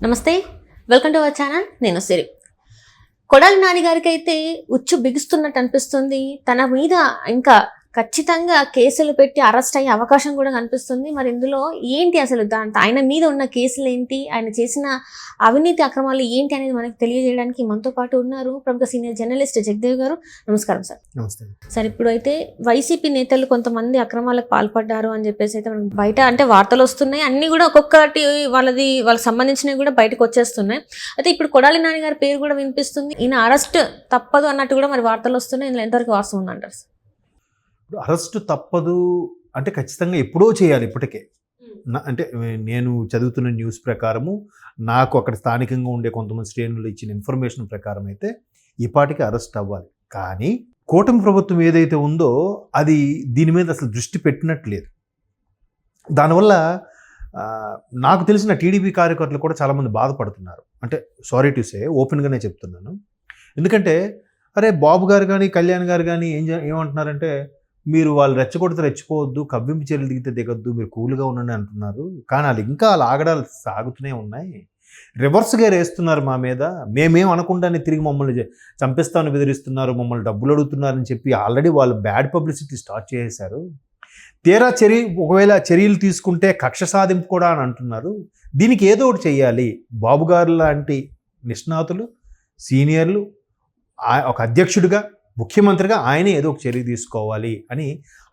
నమస్తే, welcome to our channel. నేను సిరి. కొడాలి నాని గారికి అయితే ఉచ్చు బిగుస్తున్నట్టు అనిపిస్తుంది. తన మీద ఇంకా ఖచ్చితంగా కేసులు పెట్టి అరెస్ట్ అయ్యే అవకాశం కూడా కనిపిస్తుంది. మరి ఇందులో ఏంటి అసలు ఆయన మీద ఉన్న కేసులు ఏంటి, ఆయన చేసిన అవినీతి అక్రమాలు ఏంటి అనేది మనకు తెలియజేయడానికి మనతో పాటు ఉన్నారు ప్రముఖ సీనియర్ జర్నలిస్ట్ జగదేవ్ గారు. నమస్కారం సార్. నమస్తే సార్, ఇప్పుడు అయితే వైసీపీ నేతలు కొంతమంది అక్రమాలకు పాల్పడ్డారు అని చెప్పేసి అయితే మనకు బయట అంటే వార్తలు వస్తున్నాయి. అన్ని కూడా ఒక్కొక్కటి వాళ్ళకి సంబంధించినవి కూడా బయటకు వచ్చేస్తున్నాయి. అయితే ఇప్పుడు కొడాలి నాని గారి పేరు కూడా వినిపిస్తుంది. ఈయన అరెస్ట్ తప్పదు అన్నట్టు కూడా మరి వార్తలు వస్తున్నాయి. ఇందులో ఎంతవరకు వాస్తవం ఉందంటారు? అరెస్ట్ తప్పదు అంటే ఖచ్చితంగా ఎప్పుడో చేయాలి. ఇప్పటికే అంటే నేను చదువుతున్న న్యూస్ ప్రకారము, నాకు అక్కడ స్థానికంగా ఉండే కొంతమంది శ్రేణులు ఇచ్చిన ఇన్ఫర్మేషన్ ప్రకారం అయితే ఈ పాటికి అరెస్ట్ అవ్వాలి. కానీ కూటమి ప్రభుత్వం ఏదైతే ఉందో అది దీని మీద అసలు దృష్టి పెట్టినట్లేదు. దానివల్ల నాకు తెలిసిన టీడీపీ కార్యకర్తలు కూడా చాలామంది బాధపడుతున్నారు. అంటే సారీ టు సే, ఓపెన్గానే చెప్తున్నాను. ఎందుకంటే అరే బాబు గారు కానీ కళ్యాణ్ గారు కానీ ఏమంటున్నారంటే, మీరు వాళ్ళు రెచ్చగొడితే రెచ్చిపోవద్దు, కవ్వింపు చర్యలు దిగితే దిగొద్దు, మీరు కూల్గా ఉండండి అంటున్నారు. కానీ వాళ్ళు ఇంకా వాళ్ళ ఆగడాలు సాగుతూనే ఉన్నాయి. రివర్స్గా వేస్తున్నారు మా మీద. మేమేం అనకుండానే తిరిగి మమ్మల్ని చంపిస్తామని బెదిరిస్తున్నారు, మమ్మల్ని డబ్బులు అడుగుతున్నారని చెప్పి ఆల్రెడీ వాళ్ళు బ్యాడ్ పబ్లిసిటీ స్టార్ట్ చేశారు. తీరా ఒకవేళ చర్యలు తీసుకుంటే కక్ష సాధింపు కూడా అని అంటున్నారు. దీనికి ఏదో ఒకటి చెయ్యాలి. బాబు గారు లాంటి నిష్ణాతులు, సీనియర్లు, ఒక అధ్యక్షుడిగా, ముఖ్యమంత్రిగా ఆయన ఏదో ఒక చర్య తీసుకోవాలి అని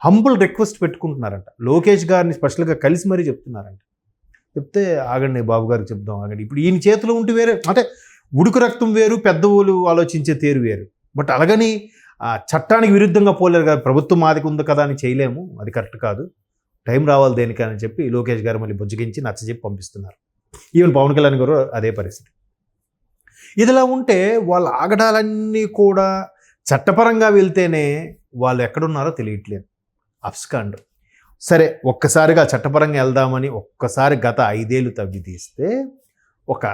హంబుల్ రిక్వెస్ట్ పెట్టుకుంటున్నారంట. లోకేష్ గారిని స్పెషల్గా కలిసి మరీ చెప్తున్నారంట. చెప్తే ఆగండి బాబు గారికి చెప్దాం, ఆగండి. ఇప్పుడు ఈయన చేతిలో ఉంటే వేరే, అంటే ఉడుకు రక్తం వేరు, పెద్దవాళ్ళు ఆలోచించే తీరు వేరు. బట్ అలాగని చట్టానికి విరుద్ధంగా పోలేరు కదా, ప్రభుత్వం మాదికి ఉంది కదా అని చేయలేము, అది కరెక్ట్ కాదు, టైం రావాలి దేనికని చెప్పి లోకేష్ గారు మళ్ళీ బుజ్జగించి నచ్చజెప్పి పంపిస్తున్నారు. ఈవెన్ పవన్ కళ్యాణ్ గారు అదే పరిస్థితి. ఇదిలా ఉంటే వాళ్ళ ఆగడాలన్నీ కూడా చట్టపరంగా వెళ్తేనే వాళ్ళు ఎక్కడున్నారో తెలియట్లేదు. అబ్స్కాండ్. సరే, ఒక్కసారిగా చట్టపరంగా వెళ్దామని ఒక్కసారి గత 5 ఏళ్ళు తవ్వి తీస్తే ఒక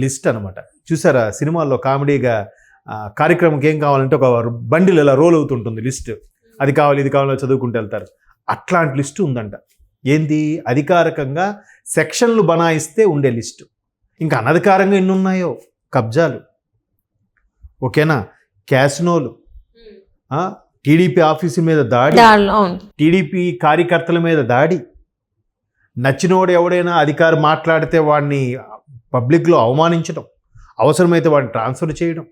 లిస్ట్ అనమాట. చూసారా సినిమాల్లో కామెడీగా కార్యక్రమంకి ఏం కావాలంటే ఒక బండిలు ఇలా రోల్ అవుతుంటుంది లిస్ట్. అది కావాలి, ఇది కావాలో చదువుకుంటూ వెళ్తారు. అట్లాంటి లిస్టు ఉందంట. ఏంది? అధికారికంగా సెక్షన్లు బనాయిస్తే ఉండే లిస్టు. ఇంకా అనధికారంగా ఎన్ని ఉన్నాయో కబ్జాలు, ఓకేనా, క్యాసినోలు, టీడీపీ ఆఫీసు మీద దాడి, టీడీపీ కార్యకర్తల మీద దాడి, నచ్చినోడు ఎవడైనా అధికారి మాట్లాడితే వాడిని పబ్లిక్లో అవమానించడం, అవసరమైతే వాడిని ట్రాన్స్ఫర్ చేయడం,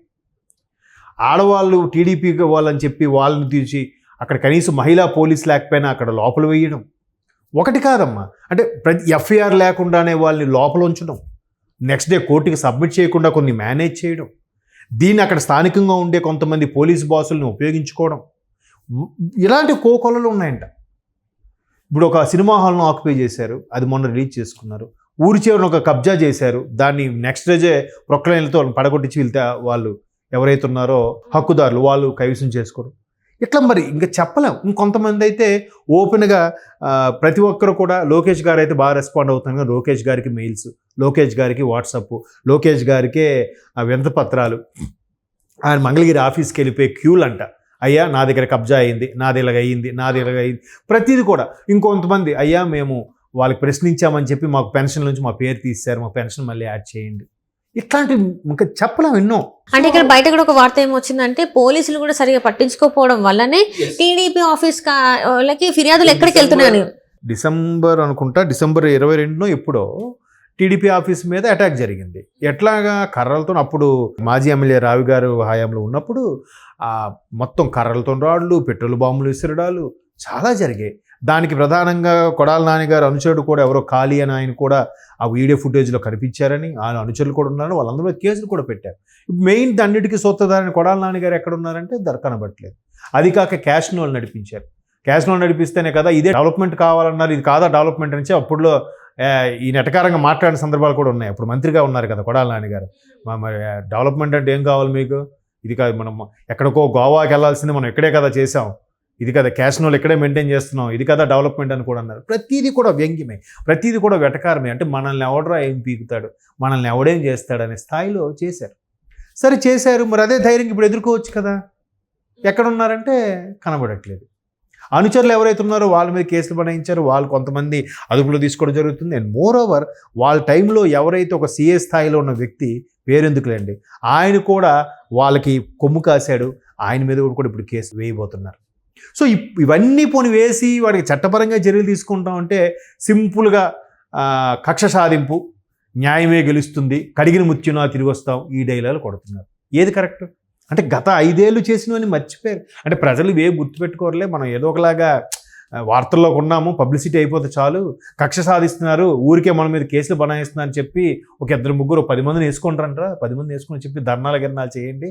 ఆడవాళ్ళు టీడీపీ వాళ్ళని చెప్పి వాళ్ళని తీసి అక్కడ కనీసం మహిళా పోలీస్ లేకపోయినా అక్కడ లోపల వేయడం. ఒకటి కాదమ్మా, అంటే ప్రతి ఎఫ్ఐఆర్ లేకుండానే వాళ్ళని లోపల ఉంచడం, నెక్స్ట్ డే కోర్టుకి సబ్మిట్ చేయకుండా కొన్ని మేనేజ్ చేయడం, దీన్ని అక్కడ స్థానికంగా ఉండే కొంతమంది పోలీస్ బాసులను ఉపయోగించుకోవడం, ఇలాంటి కోకొల్లలు ఉన్నాయంట. ఇప్పుడు ఒక సినిమా హాల్ను ఆక్యుపై చేశారు, అది మొన్న రిలీజ్ చేసుకున్నారు. ఊరి చివరిని ఒక కబ్జా చేశారు, దాన్ని నెక్స్ట్ రోజే ప్రొక్లైన్లతో పడగొట్టించి వెళ్తే వాళ్ళు ఎవరైతే ఉన్నారో హక్కుదారులు వాళ్ళు కైవసం చేసుకోవడం. ఇట్లా మరి ఇంకా చెప్పలేం. ఇంకొంతమంది అయితే ఓపెన్గా ప్రతి ఒక్కరు కూడా, లోకేష్ గారు అయితే బాగా రెస్పాండ్ అవుతున్నారు. లోకేష్ గారికి మెయిల్స్, లోకేష్ గారికి వాట్సాప్, లోకేష్ గారికే వినతి పత్రాలు, ఆయన మంగళగిరి ఆఫీస్కి వెళ్ళిపోయి క్యూలు అంట. అయ్యా నా దగ్గర కబ్జా అయింది, నాది ఇలాగ అయ్యింది, నాది ఇలాగ అయింది, ప్రతిదీ కూడా. ఇంకొంతమంది అయ్యా మేము వాళ్ళకి ప్రశ్నించామని చెప్పి మాకు పెన్షన్ నుంచి మా పేరు తీశారు, మా పెన్షన్ మళ్ళీ యాడ్ చేయండి. ఇట్లాంటి ఇంకా చెప్పలేం ఎన్నో. అంటే ఇక్కడ బయట కూడా ఒక వార్త ఏమొచ్చిందంటే, పోలీసులు కూడా సరిగా పట్టించుకోకపోవడం వల్లనే టీడీపీ ఆఫీస్ వాళ్ళకి ఫిర్యాదులు ఎక్కడికి వెళ్తున్నాయని. డిసెంబర్ అనుకుంటా, డిసెంబర్ 22 ఎప్పుడో టీడీపీ ఆఫీస్ మీద అటాక్ జరిగింది. ఎట్లాగా? కర్రలతో. అప్పుడు మాజీ ఎమ్మెల్యే రావి గారు హయాంలో ఉన్నప్పుడు మొత్తం కర్రలతో రాళ్ళు, పెట్రోల్ బాంబులు విసిరడాలు చాలా జరిగాయి. దానికి ప్రధానంగా కొడాలి నాని గారు అనుచరుడు కూడా ఎవరో ఖాళీ అని ఆయన కూడా ఆ వీడియో ఫుటేజ్లో కనిపించారని, ఆయన అనుచరులు కూడా ఉన్నారని వాళ్ళందరూ కేసులు కూడా పెట్టారు. మెయిన్ అన్నిటికీ సూత్రధారని కొడాలి నాని గారు ఎక్కడ ఉన్నారంటే కనబట్టలేదు. అది కాక క్యాష్నోలు నడిపించారు. క్యాష్నోలు నడిపిస్తేనే కదా ఇదే డెవలప్మెంట్ కావాలన్నారు. ఇది కాదా డెవలప్మెంట్ నుంచి అప్పుడులో ఈ నెటకారంగా మాట్లాడిన సందర్భాలు కూడా ఉన్నాయి. అప్పుడు మంత్రిగా ఉన్నారు కదా కొడాలి నాని గారు. మరి డెవలప్మెంట్ అంటే ఏం కావాలి మీకు? ఇది కాదు, మనం ఎక్కడికో గోవాకి వెళ్ళాల్సింది మనం ఇక్కడే కదా చేసాం, ఇది కదా క్యాష్నోలు ఇక్కడే మెయింటైన్ చేస్తున్నాం, ఇది కదా డెవలప్మెంట్ అని కూడా అన్నారు. ప్రతిదీ కూడా వ్యంగ్యమే, ప్రతిదీ కూడా వెటకారమే. అంటే మనల్ని ఎవడరా ఏం పీకుతాడు, మనల్ని ఎవడేం చేస్తాడు అనే స్థాయిలో చేశారు. సరే చేశారు, మరి అదే ధైర్యం ఇప్పుడు ఎదుర్కోవచ్చు కదా. ఎక్కడున్నారంటే కనబడట్లేదు. అనుచరులు ఎవరైతే ఉన్నారో వాళ్ళ మీద కేసులు బనాయించారు, వాళ్ళు కొంతమంది అదుపులో తీసుకోవడం జరుగుతుంది. అండ్ మోర్ ఓవర్ వాళ్ళ టైంలో ఎవరైతే ఒక సీఏ స్థాయిలో ఉన్న వ్యక్తి, పేరెందుకులేండి, ఆయన కూడా వాళ్ళకి కొమ్ము కాశాడు, ఆయన మీద కూడా ఇప్పుడు కేసు వేయబోతున్నారు. సో ఇవన్నీ పోని వేసి వాడికి చట్టపరంగా చర్యలు తీసుకుంటాం అంటే సింపుల్గా కక్ష సాధింపు, న్యాయమే గెలుస్తుంది, కడిగిన ముత్యునా తిరిగి వస్తాం, ఈ డైలాగులు కొడుతున్నారు. ఏది కరెక్ట్? అంటే గత 5 ఏళ్ళు చేసినవని మర్చిపోయారు. అంటే ప్రజలు ఇవే గుర్తుపెట్టుకోరలే, మనం ఏదో ఒకలాగా వార్తల్లోకి ఉన్నాము, పబ్లిసిటీ అయిపోతే చాలు, కక్ష సాధిస్తున్నారు, ఊరికే మన మీద కేసులు బనాయిస్తున్నారు అని చెప్పి ఒక 2-3 10 మందిని వేసుకుంటారంటారా, 10 మంది వేసుకుని చెప్పి ధర్నాలు చేయండి,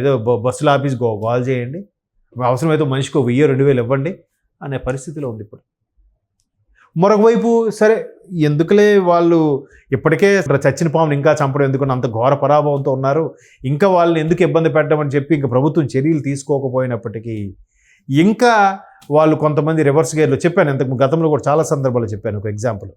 ఏదో బస్సుల ఆఫీస్ గోల్ చేయండి, అవసరమైతే మనిషికి 1000-2000 ఇవ్వండి అనే పరిస్థితిలో ఉంది ఇప్పుడు. మరొక వైపు సరే ఎందుకులే, వాళ్ళు ఇప్పటికే చచ్చిన పామును ఇంకా చంపడం ఎందుకని అంత ఘోర పరాభవంతో ఉన్నారు, ఇంకా వాళ్ళని ఎందుకు ఇబ్బంది పెట్టమని చెప్పి ఇంకా ప్రభుత్వం చర్యలు తీసుకోకపోయినప్పటికీ ఇంకా వాళ్ళు కొంతమంది రివర్స్ గేర్లో చెప్పాను, ఇంతకు గతంలో కూడా చాలా సందర్భాలు చెప్పాను. ఒక ఎగ్జాంపుల్,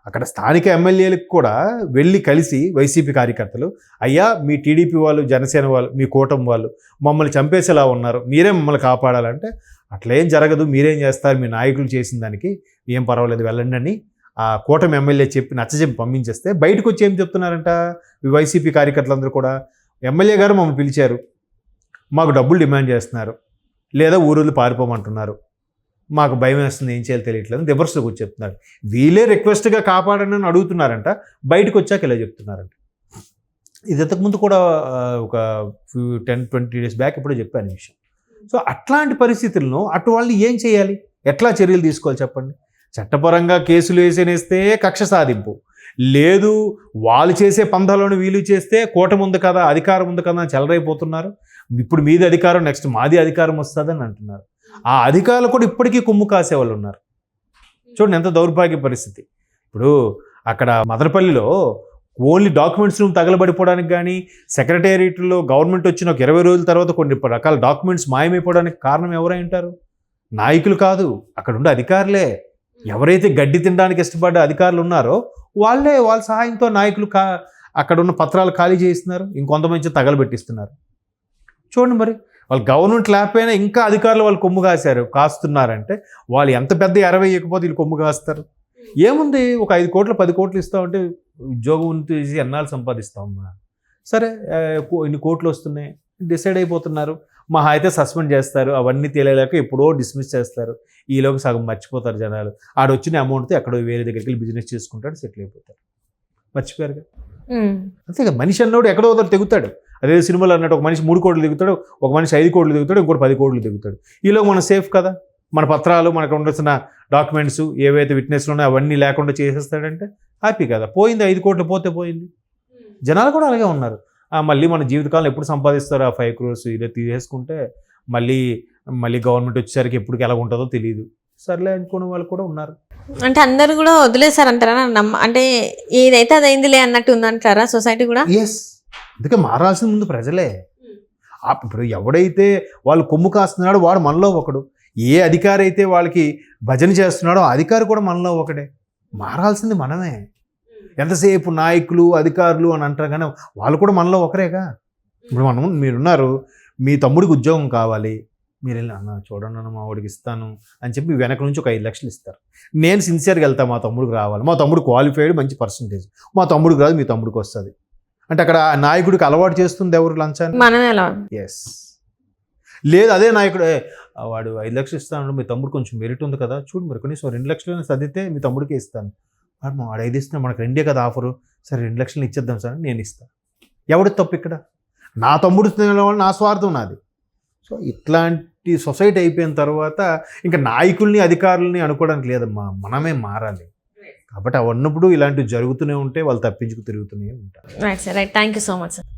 అక్కడ స్థానిక ఎమ్మెల్యేలకు కూడా వెళ్ళి కలిసి వైసీపీ కార్యకర్తలు, అయ్యా మీ టీడీపీ వాళ్ళు, జనసేన వాళ్ళు, మీ కూటమి వాళ్ళు మమ్మల్ని చంపేసేలా ఉన్నారు, మీరే మమ్మల్ని కాపాడాలంటే అట్లేం జరగదు, మీరేం చేస్తారు, మీ నాయకులు చేసిన దానికి ఏం పర్వాలేదు వెళ్ళండి అని ఆ కూటమి ఎమ్మెల్యే చెప్పి నచ్చజెప్పి పంపించేస్తే బయటకు వచ్చి ఏం చెప్తున్నారంట ఈ వైసీపీ కార్యకర్తలందరూ కూడా, ఎమ్మెల్యే గారు మమ్మల్ని పిలిచారు, మాకు డబ్బులు డిమాండ్ చేస్తున్నారు, లేదా ఊరులు పారిపోమంటున్నారు, మాకు భయం వేస్తుంది, ఏం చేయాలో తెలియట్లేదు, రివర్స్లోకి వచ్చి చెప్తున్నారు. వీళ్ళే రిక్వెస్ట్గా కాపాడని అని అడుగుతున్నారంట, బయటకు వచ్చాక ఇలా చెప్తున్నారంట. ఇది ఇంతకుముందు కూడా ఒక 10-20 డేస్ బ్యాక్ ఎప్పుడో చెప్పాను ఈ విషయం. సో అట్లాంటి పరిస్థితులను అటు వాళ్ళు ఏం చేయాలి, ఎట్లా చర్యలు తీసుకోవాలి చెప్పండి? చట్టపరంగా కేసులు వేసేస్తే కక్ష సాధింపు, లేదు వాళ్ళు చేసే పంథాలను వీళ్ళు చేస్తే కూటమి ఉంది కదా, అధికారం ఉంది కదా అని చెలరైపోతున్నారు. ఇప్పుడు మీది అధికారం, నెక్స్ట్ మాది అధికారం వస్తుందని అంటున్నారు. ఆ అధికారులు కూడా ఇప్పటికీ కొమ్ము కాసే వాళ్ళు ఉన్నారు. చూడండి ఎంత దౌర్భాగ్య పరిస్థితి. ఇప్పుడు అక్కడ మదనపల్లిలో ఓన్లీ డాక్యుమెంట్స్ రూమ్ తగలబడిపోవడానికి కానీ, సెక్రటేరియట్లో గవర్నమెంట్ వచ్చిన ఒక 20 రోజుల తర్వాత కొన్ని రకాల డాక్యుమెంట్స్ మాయమైపోవడానికి కారణం ఎవరై ఉంటారు? నాయకులు కాదు, అక్కడ ఉండే అధికారులే. ఎవరైతే గడ్డి తినడానికి ఇష్టపడ్డ అధికారులు ఉన్నారో వాళ్ళే, వాళ్ళ సహాయంతో నాయకులు అక్కడ ఉన్న పత్రాలు ఖాళీ చేయిస్తున్నారు, ఇంకొంతమంది తగలబెట్టిస్తున్నారు. చూడండి మరి, వాళ్ళు గవర్నమెంట్ లేకపోయినా ఇంకా అధికారులు వాళ్ళు కొమ్ము కాస్తున్నారంటే వాళ్ళు ఎంత పెద్ద 20 ఇవ్వకపోతే వీళ్ళు కొమ్ము కాస్తారు. ఏముంది, ఒక 5 కోట్లు 10 కోట్లు ఇస్తామంటే ఉద్యోగం తీసి ఎన్నాళ్ళు సంపాదిస్తామమ్మా, సరే ఇన్ని కోట్లు వస్తున్నాయి డిసైడ్ అయిపోతున్నారు, మహా అయితే సస్పెండ్ చేస్తారు, అవన్నీ తెలియలేక ఎప్పుడో డిస్మిస్ చేస్తారు, ఈలోకి సగం మర్చిపోతారు జనాలు. ఆడొచ్చిన అమౌంట్తో ఎక్కడో వేరే దగ్గరికి వెళ్ళి బిజినెస్ చేసుకుంటాడు, సెటిల్ అయిపోతారు, మర్చిపోయారుగా. అంతేగా, మనిషి అన్నోడు ఎక్కడో ఒకరు తెగుతాడు. అదే సినిమాలో అన్నట్టు ఒక మనిషి 3 కోట్లు దిగుతాడు, ఒక మనిషి 5 కోట్లు దిగుతాడు, ఇంకోటి 10 కోట్లు దిగుతాడు. ఈలోకి మనం సేఫ్ కదా, మన పత్రాలు, మనకు ఉండాల్సిన డాక్యుమెంట్స్ ఏవైతే విట్నెస్లు ఉన్నాయో అవన్నీ లేకుండా చేసేస్తాడంటే హ్యాపీ కదా. పోయింది 5 కోట్లు, పోతే పోయింది. జనాలు కూడా అలాగే ఉన్నారు. మళ్ళీ మన జీవితకాలం ఎప్పుడు సంపాదిస్తారు ఆ 5 crores ఇలా తీసేసుకుంటే మళ్ళీ గవర్నమెంట్ వచ్చేసరికి ఎప్పటికి ఎలా ఉంటుందో తెలియదు, సర్లే అనుకునే వాళ్ళు కూడా ఉన్నారు. అంటే అందరు కూడా వదిలేసారంటారా? అంటే ఏదైతే అది అయిందిలే అన్నట్టు ఉందంటారా సొసైటీ కూడా? ఎస్, అందుకే మారాల్సిన ముందు ప్రజలే. ఇప్పుడు ఎవడైతే వాళ్ళు కొమ్ము కాస్తున్నాడో వాడు మనలో ఒకడు, ఏ అధికారి అయితే వాళ్ళకి భజన చేస్తున్నాడో ఆ అధికారి కూడా మనలో ఒకడే. మారాల్సింది మనమే. ఎంతసేపు నాయకులు అధికారులు అని అంటారు కానీ వాళ్ళు కూడా మనలో ఒకరేగా. ఇప్పుడు మీరున్నారు, మీ తమ్ముడికి ఉద్యోగం కావాలి, మీరు వెళ్ళి అన్న చూడండి అన్న మా వాడికి ఇస్తాను అని చెప్పి వెనక నుంచి ఒక 5 లక్షలు ఇస్తారు. నేను సిన్సియర్గా వెళ్తాను, మా తమ్ముడికి రావాలి, మా తమ్ముడు క్వాలిఫైడ్, మంచి పర్సంటేజ్, మా తమ్ముడికి రాదు, మీ తమ్ముడికి వస్తుంది అంటే అక్కడ నాయకుడికి అలవాటు చేస్తుంది ఎవరు? లంచాన్ని మనమే. ఎస్, లేదు అదే నాయకుడు వాడు 5 లక్షలు ఇస్తాను, మీ తమ్ముడు కొంచెం మెరిట్ ఉంది కదా, చూడు మరి కనీసం 2 లక్షలు చదివితే మీ తమ్ముడికే ఇస్తాను. వాడు 5 ఇస్తున్నా, మనకు 2 కదా ఆఫరు, సరే 2 లక్షలు ఇచ్చేద్దాం సార్, నేను ఇస్తాను. ఎవడి తప్పు ఇక్కడ? నా తమ్ముడు వల్ల నా స్వార్థం నాది. సో ఇట్లాంటి సొసైటీ అయిపోయిన తర్వాత ఇంకా నాయకుల్ని అధికారుల్ని అనుకోవడానికి లేదమ్మా, మనమే మారాలి. కాబట్టి అవన్నప్పుడు ఇలాంటివి జరుగుతూనే ఉంటే వాళ్ళు తప్పించుకు తిరుగుతూనే ఉంటారు. Right sir, right, thank you so much sir.